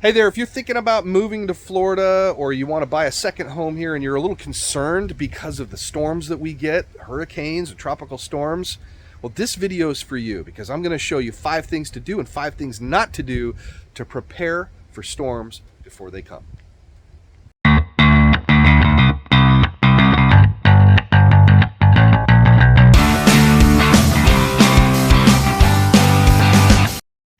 Hey there, if you're thinking about moving to Florida or you want to buy a second home here and you're a little concerned because of the storms that we get, hurricanes and tropical storms, well, this video is for you because I'm going to show you 5 things to do and 5 things not to do to prepare for storms before they come.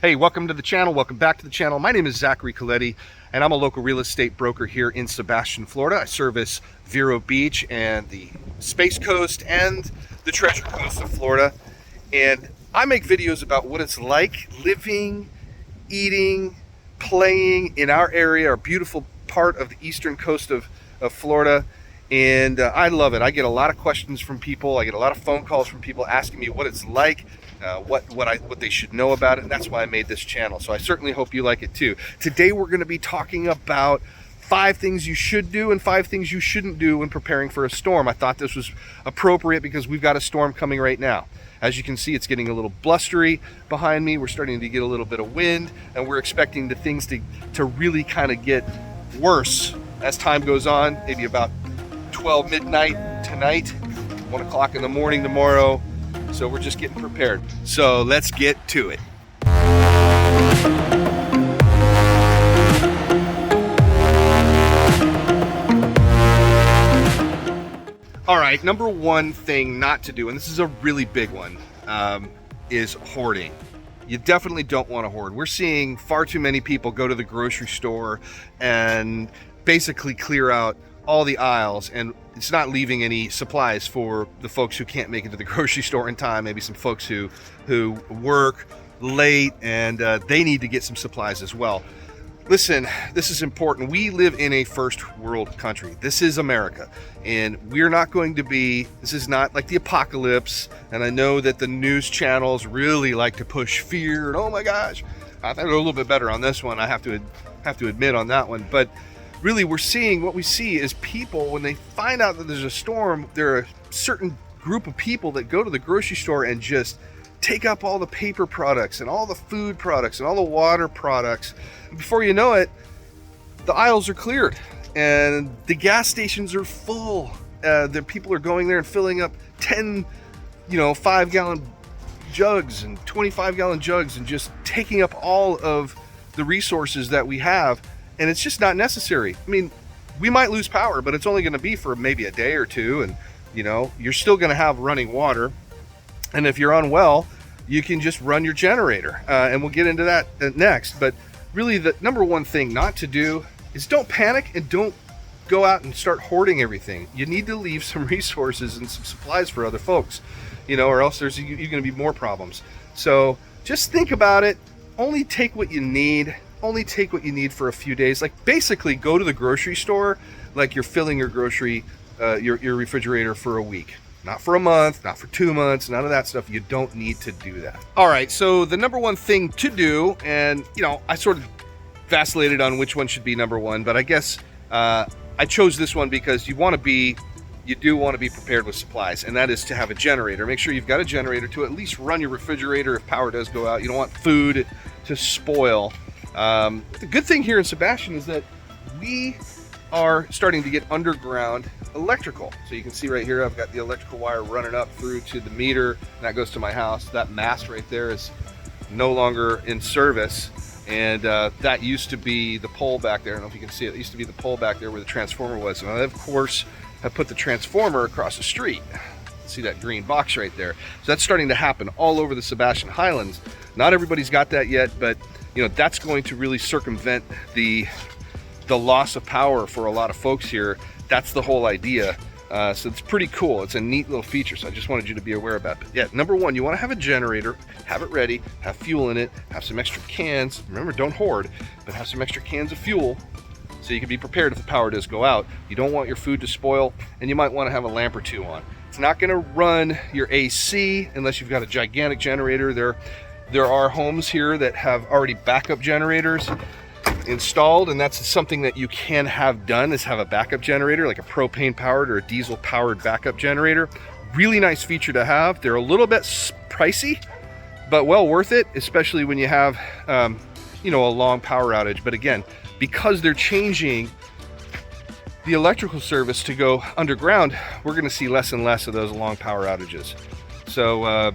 Hey, welcome to the channel. Welcome back to the channel. My name is Zachary Coletti, and I'm a local real estate broker here in Sebastian, Florida. I service Vero Beach and the Space Coast and the Treasure Coast of Florida. And I make videos about what it's like living, eating, playing in our area, our beautiful part of the eastern coast of Florida. And I love it. I get a lot of questions from people. I get a lot of phone calls from people asking me what it's like, what they should know about it, and that's why I made this channel. So I certainly hope you like it too. Today we're going to be talking about 5 things you should do and 5 things you shouldn't do when preparing for a storm. I thought this was appropriate because we've got a storm coming right now. As you can see, it's getting a little blustery behind me. We're starting to get a little bit of wind, and we're expecting the things to really kind of get worse as time goes on. Maybe about 12 midnight tonight, 1 o'clock in the morning tomorrow. So we're just getting prepared. So let's get to it. All right, number 1 thing not to do, and this is a really big one, is hoarding. You definitely don't want to hoard. We're seeing far too many people go to the grocery store and basically clear out all the aisles, and it's not leaving any supplies for the folks who can't make it to the grocery store in time. Maybe some folks who work late and they need to get some supplies as well. Listen, this is important. We live in a first world country. This is America, and we're not going to be, this is not like the apocalypse. And I know that the news channels really like to push fear and, oh my gosh, I thought a little bit better on this one. I have to admit on that one. But really, what we see is people, when they find out that there's a storm, there are a certain group of people that go to the grocery store and just take up all the paper products and all the food products and all the water products. And before you know it, the aisles are cleared and the gas stations are full. The people are going there and filling up 10, 5-gallon jugs and 25-gallon jugs and just taking up all of the resources that we have. And it's just not necessary. I mean, we might lose power, but it's only going to be for maybe a day or two. And, you're still going to have running water. And if you're unwell, you can just run your generator. And we'll get into that next. But really, the number 1 thing not to do is don't panic and don't go out and start hoarding everything. You need to leave some resources and some supplies for other folks, or else you're going to be more problems. So just think about it. Only take what you need. Only take what you need for a few days. Like, basically go to the grocery store like you're filling your your refrigerator for a week, not for a month, not for 2 months, none of that stuff. You don't need to do that. All right, so the number 1 thing to do, and I sort of vacillated on which one should be number 1, but I guess I chose this one because you do want to be prepared with supplies, and that is to have a generator. Make sure you've got a generator to at least run your refrigerator if power does go out. You don't want food to spoil. The good thing here in Sebastian is that we are starting to get underground electrical. So you can see right here, I've got the electrical wire running up through to the meter, and that goes to my house. That mast right there is no longer in service. And that used to be the pole back there. I don't know if you can see it. It used to be the pole back there where the transformer was. And I, of course, have put the transformer across the street. See that green box right there? So that's starting to happen all over the Sebastian Highlands. Not everybody's got that yet, but that's going to really circumvent the loss of power for a lot of folks here. That's the whole idea. So it's pretty cool. It's a neat little feature. So I just wanted you to be aware about it. But yeah, number 1, you want to have a generator, have it ready, have fuel in it, have some extra cans. Remember, don't hoard, but have some extra cans of fuel so you can be prepared if the power does go out. You don't want your food to spoil, and you might want to have a lamp or 2 on. It's not going to run your AC unless you've got a gigantic generator. There are homes here that have already backup generators installed, and that's something that you can have done, is have a backup generator, like a propane powered or a diesel powered backup generator. Really nice feature to have. They're a little bit pricey, but well worth it, especially when you have a long power outage. But again, because they're changing the electrical service to go underground, we're going to see less and less of those long power outages. So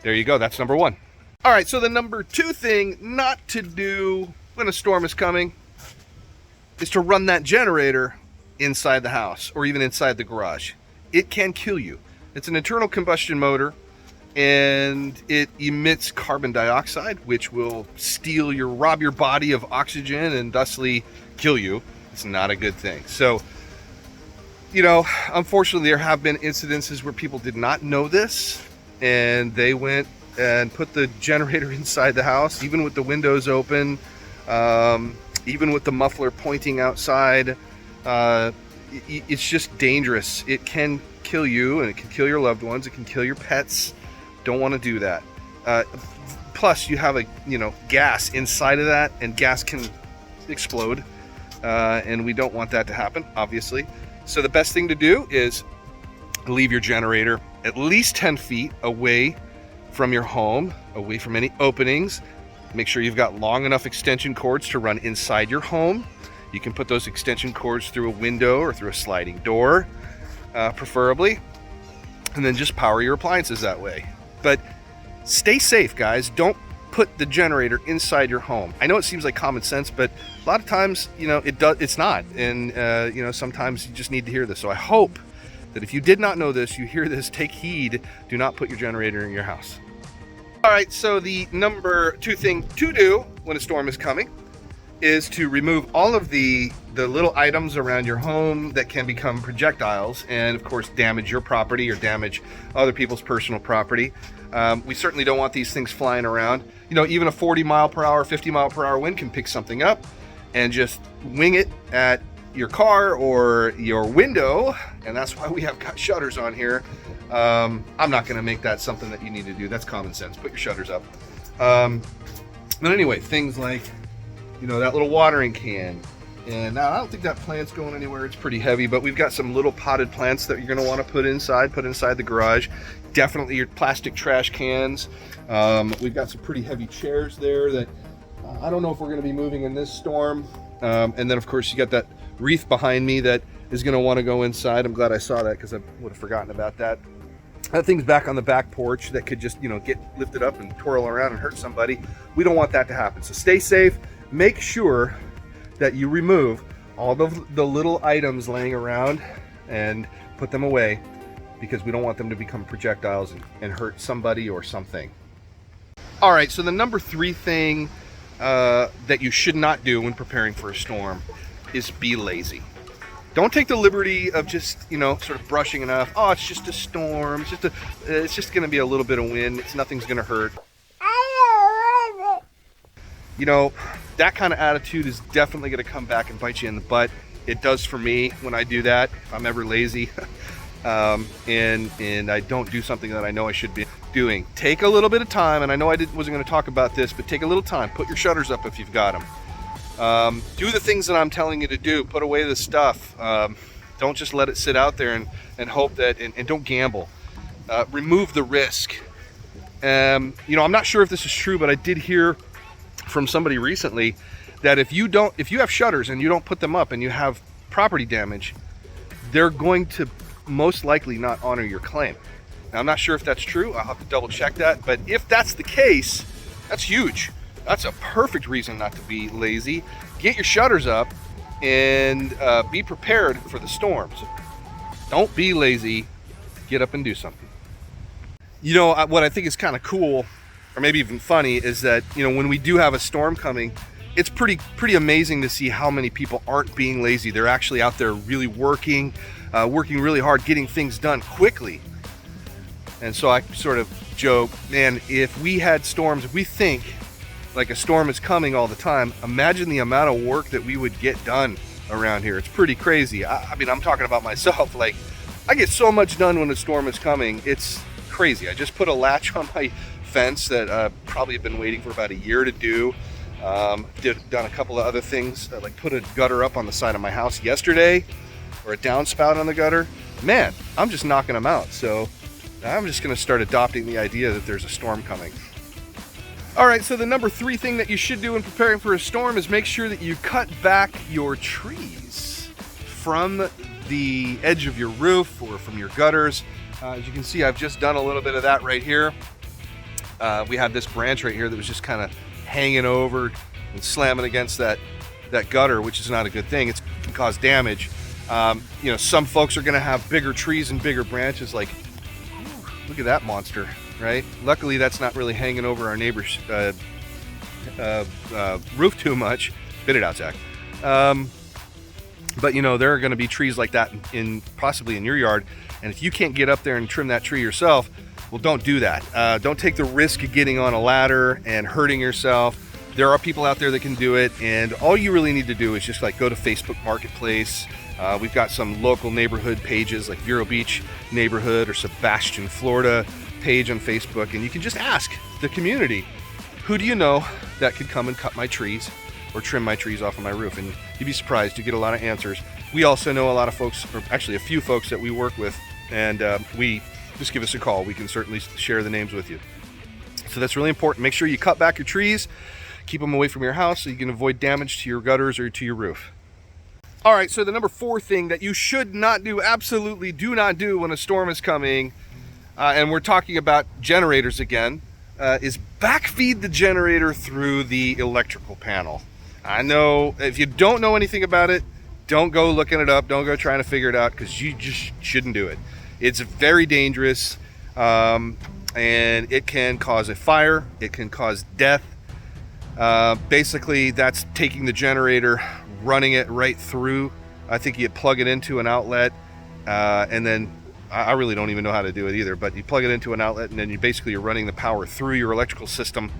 there you go. That's number one. All right, so the number two thing not to do when a storm is coming is to run that generator inside the house or even inside the garage. It can kill you. It's an internal combustion motor, and it emits carbon dioxide, which will rob your body of oxygen and thusly kill you. It's not a good thing. So, unfortunately, there have been incidences where people did not know this, and they went and put the generator inside the house, even with the windows open, even with the muffler pointing outside. It's just dangerous. It can kill you, and it can kill your loved ones. It can kill your pets. Don't want to do that. Plus, you have gas inside of that, and gas can explode. And we don't want that to happen, obviously. So the best thing to do is leave your generator at least 10 feet away from your home, away from any openings. Make sure you've got long enough extension cords to run inside your home. You can put those extension cords through a window or through a sliding door, preferably, and then just power your appliances that way. But stay safe, guys. Don't put the generator inside your home. I know it seems like common sense, but a lot of times, it's not. And, sometimes you just need to hear this. So I hope that if you did not know this, you hear this, take heed. Do not put your generator in your house. All right, so the number two thing to do when a storm is coming is to remove all of the little items around your home that can become projectiles and, of course, damage your property or damage other people's personal property. We certainly don't want these things flying around. Even a 40 mile per hour, 50 mile per hour wind can pick something up and just wing it at your car or your window, and that's why we have got shutters on here. I'm not going to make that something that you need to do. That's common sense. Put your shutters up. But anyway, things like that little watering can. And now I don't think that plant's going anywhere. It's pretty heavy, but we've got some little potted plants that you're going to want to put inside the garage. Definitely your plastic trash cans. We've got some pretty heavy chairs there that I don't know if we're going to be moving in this storm. And then, of course, you got that wreath behind me that is going to want to go inside. I'm glad I saw that because I would have forgotten about that. That thing's back on the back porch that could just, get lifted up and twirl around and hurt somebody. We don't want that to happen. So stay safe. Make sure that you remove all the little items laying around and put them away, because we don't want them to become projectiles and hurt somebody or something. All right, so the number three thing that you should not do when preparing for a storm is be lazy. Don't take the liberty of just, sort of brushing it off. Oh, it's just a storm. It's just going to be a little bit of wind. Nothing's going to hurt. That kind of attitude is definitely going to come back and bite you in the butt. It does for me when I do that, if I'm ever lazy. And I don't do something that I know I should be doing. Take a little bit of time, and I know wasn't going to talk about this, but take a little time. Put your shutters up if you've got them. Do the things that I'm telling you to do. Put away the stuff. Don't just let it sit out there and hope that, and don't gamble. Remove the risk. I'm not sure if this is true, but I did hear from somebody recently that if you have shutters and you don't put them up and you have property damage, they're going to most likely not honor your claim. Now, I'm not sure if that's true. I'll have to double check that. But if that's the case, that's huge. That's a perfect reason not to be lazy. Get your shutters up and be prepared for the storms. Don't be lazy. Get up and do something. What I think is kind of cool, or maybe even funny, is that, when we do have a storm coming, it's pretty amazing to see how many people aren't being lazy. They're actually out there really working really hard, getting things done quickly. And so I sort of joke, man, if we had storms, if we think like a storm is coming all the time, imagine the amount of work that we would get done around here. It's pretty crazy. I mean, I'm talking about myself. Like, I get so much done when a storm is coming. It's crazy. I just put a latch on my fence that probably have been waiting for about a year to do. Done a couple of other things, like put a gutter up on the side of my house yesterday, or a downspout on the gutter. Man, I'm just knocking them out. So I'm just going to start adopting the idea that there's a storm coming. All right, so the number 3 thing that you should do in preparing for a storm is make sure that you cut back your trees from the edge of your roof or from your gutters. As you can see, I've just done a little bit of that right here. We had this branch right here that was just kind of hanging over and slamming against that gutter, which is not a good thing. It can cause damage. You know, some folks are going to have bigger trees and bigger branches. Like, look at that monster, right? Luckily, that's not really hanging over our neighbor's roof too much. Spit it out, Zach. But you know, there are going to be trees like that possibly in your yard, and if you can't get up there and trim that tree yourself, well, don't do that. Don't take the risk of getting on a ladder and hurting yourself. There are people out there that can do it, and all you really need to do is just like go to Facebook Marketplace. We've got some local neighborhood pages like Vero Beach neighborhood or Sebastian, Florida page on Facebook, and you can just ask the community, who do you know that could come and cut my trees or trim my trees off of my roof? And you'd be surprised, you get a lot of answers. We also know a lot of folks, or actually a few folks that we work with, and just give us a call. We can certainly share the names with you. So that's really important. Make sure you cut back your trees, keep them away from your house so you can avoid damage to your gutters or to your roof. All right, so the number 4 thing that you should not do, absolutely do not do when a storm is coming, and we're talking about generators again, is backfeed the generator through the electrical panel. I know if you don't know anything about it, don't go looking it up, don't go trying to figure it out, because you just shouldn't do it. It's very dangerous, and it can cause a fire, it can cause death. Basically, that's taking the generator, running it right through. I think you plug it into an outlet, and then I really don't even know how to do it either, but you plug it into an outlet, and then you're running the power through your electrical system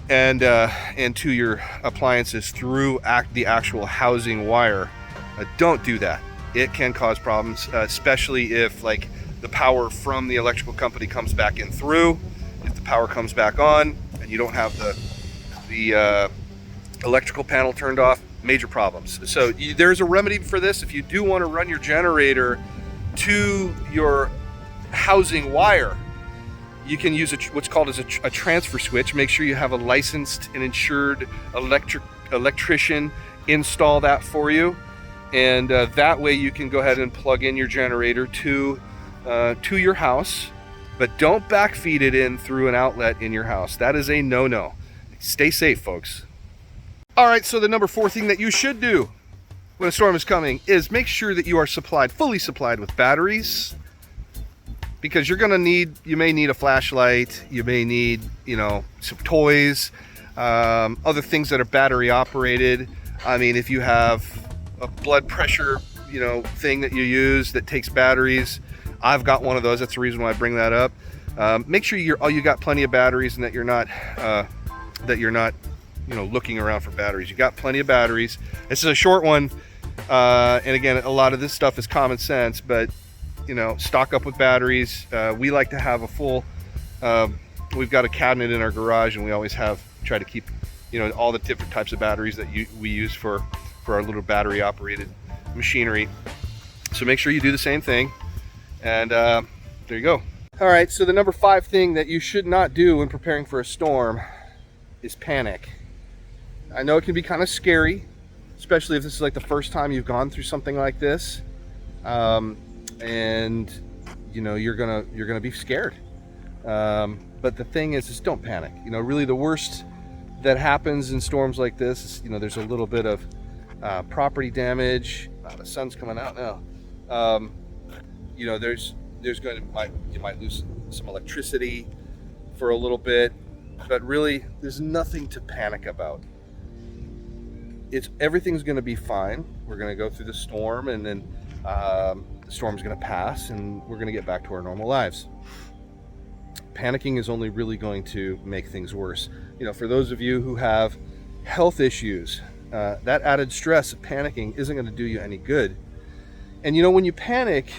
and to your appliances through the actual housing wire. Don't do that. It can cause problems, especially if like the power from the electrical company comes back in through. If the power comes back on and you don't have the electrical panel turned off, major problems. So there's a remedy for this. If you do want to run your generator to your housing wire, you can use what's called as a transfer switch. Make sure you have a licensed and insured electrician install that for you, and that way you can go ahead and plug in your generator to your house, but don't backfeed it in through an outlet in your house. That is a no-no. Stay safe, folks. All right, so the number 4 thing that you should do when a storm is coming is make sure that you are fully supplied with batteries, because you may need a flashlight, you may need, some toys, other things that are battery operated. I mean, if you have a blood pressure, thing that you use that takes batteries, I've got one of those. That's the reason why I bring that up. Make sure you got plenty of batteries, and that you're not looking around for batteries. You got plenty of batteries. This is a short one, and again, a lot of this stuff is common sense, but stock up with batteries. We like to have a full, we've got a cabinet in our garage, and we always try to keep all the different types of batteries that we use for our little battery operated machinery. So make sure you do the same thing, and there you go. All right, so the number 5 thing that you should not do when preparing for a storm is panic. I know it can be kind of scary, especially if this is like the first time you've gone through something like this, and you're gonna be scared. But the thing is don't panic. Really the worst that happens in storms like this is there's a little bit of property damage. The sun's coming out now. You might lose some electricity for a little bit, but really there's nothing to panic about. Everything's going to be fine. We're going to go through the storm, and then the storm's going to pass, and we're going to get back to our normal lives. Panicking is only really going to make things worse. For those of you who have health issues, that added stress of panicking isn't going to do you any good. And when you panic,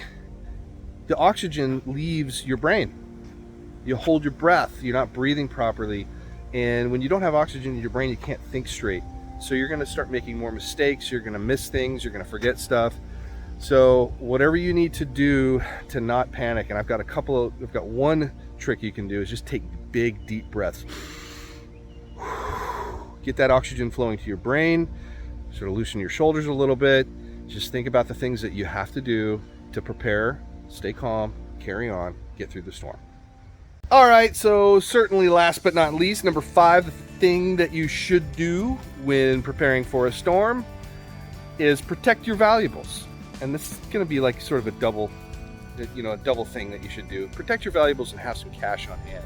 the oxygen leaves your brain. You hold your breath, you're not breathing properly, and when you don't have oxygen in your brain, you can't think straight. So you're going to start making more mistakes, you're going to miss things, you're going to forget stuff. So whatever you need to do to not panic, and I've got one trick you can do, is just take big deep breaths. get that oxygen flowing to your brain, sort of loosen your shoulders a little bit. Just think about the things that you have to do to prepare, stay calm, carry on, get through the storm. All right, so certainly last but not least, number 5, the thing that you should do when preparing for a storm is protect your valuables. And this is going to be like sort of a double thing that you should do. Protect your valuables and have some cash on hand.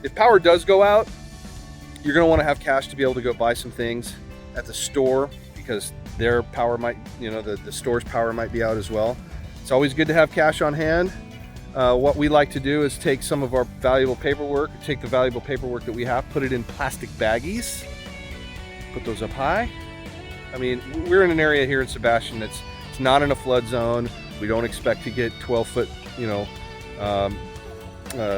If power does go out, you're going to want to have cash to be able to go buy some things at the store, because their power might, the store's power might be out as well. It's always good to have cash on hand. What we like to do is take some of our valuable paperwork, take the valuable paperwork that we have, put it in plastic baggies, put those up high. I mean, we're in an area here in Sebastian it's not in a flood zone. We don't expect to get 12-foot,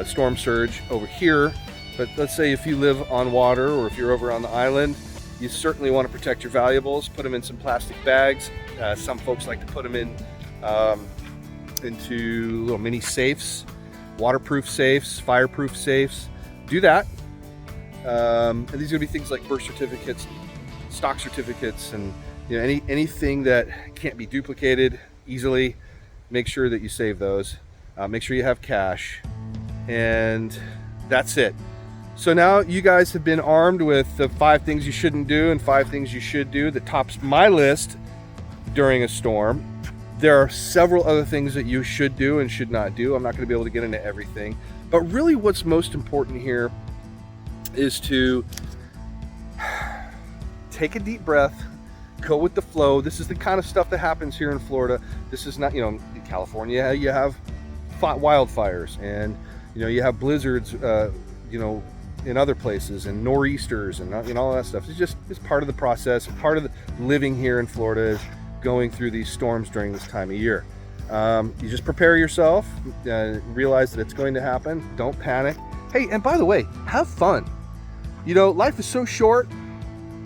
storm surge over here. But let's say if you live on water, or if you're over on the island, you certainly want to protect your valuables. Put them in some plastic bags. Some folks like to put them into little mini safes, waterproof safes, fireproof safes. Do that. And these are going to be things like birth certificates, stock certificates, and anything that can't be duplicated easily. Make sure that you save those. Make sure you have cash, and that's it. So now you guys have been armed with the 5 things you shouldn't do and 5 things you should do that tops my list during a storm. There are several other things that you should do and should not do. I'm not going to be able to get into everything, but really what's most important here is to take a deep breath, go with the flow. This is the kind of stuff that happens here in Florida. This is not, in California, you have wildfires, and you have blizzards, in other places, and nor'easters, and all that stuff. It's part of the process. Part of the living here in Florida is going through these storms during this time of year. You just prepare yourself, realize that it's going to happen. Don't panic. Hey, and by the way, have fun. Life is so short.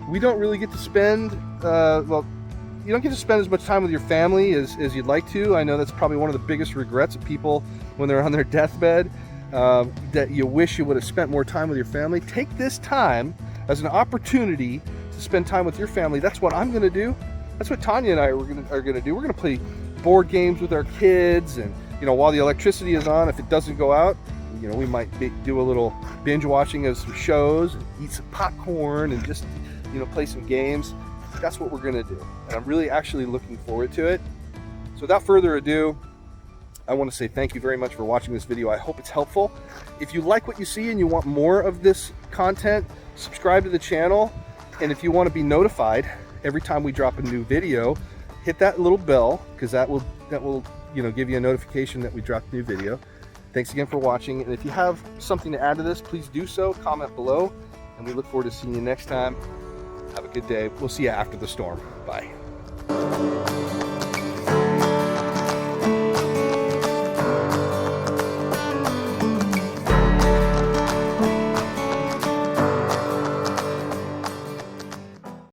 We don't really get to spend, you don't get to spend as much time with your family as you'd like to. I know that's probably one of the biggest regrets of people when they're on their deathbed, that you wish you would have spent more time with your family. Take this time as an opportunity to spend time with your family. That's what I'm going to do. That's what Tanya and I are going to do. We're going to play board games with our kids, and while the electricity is on, if it doesn't go out, we might do a little binge watching of some shows, and eat some popcorn, and just play some games. That's what we're going to do, and I'm really actually looking forward to it. So without further ado, I want to say thank you very much for watching this video. I hope it's helpful. If you like what you see and you want more of this content, subscribe to the channel, and if you want to be notified every time we drop a new video, hit that little bell, because that will give you a notification that we dropped a new video. Thanks again for watching, and if you have something to add to this, please do so. Comment below, and we look forward to seeing you next time. Have a good day. We'll see you after the storm. Bye.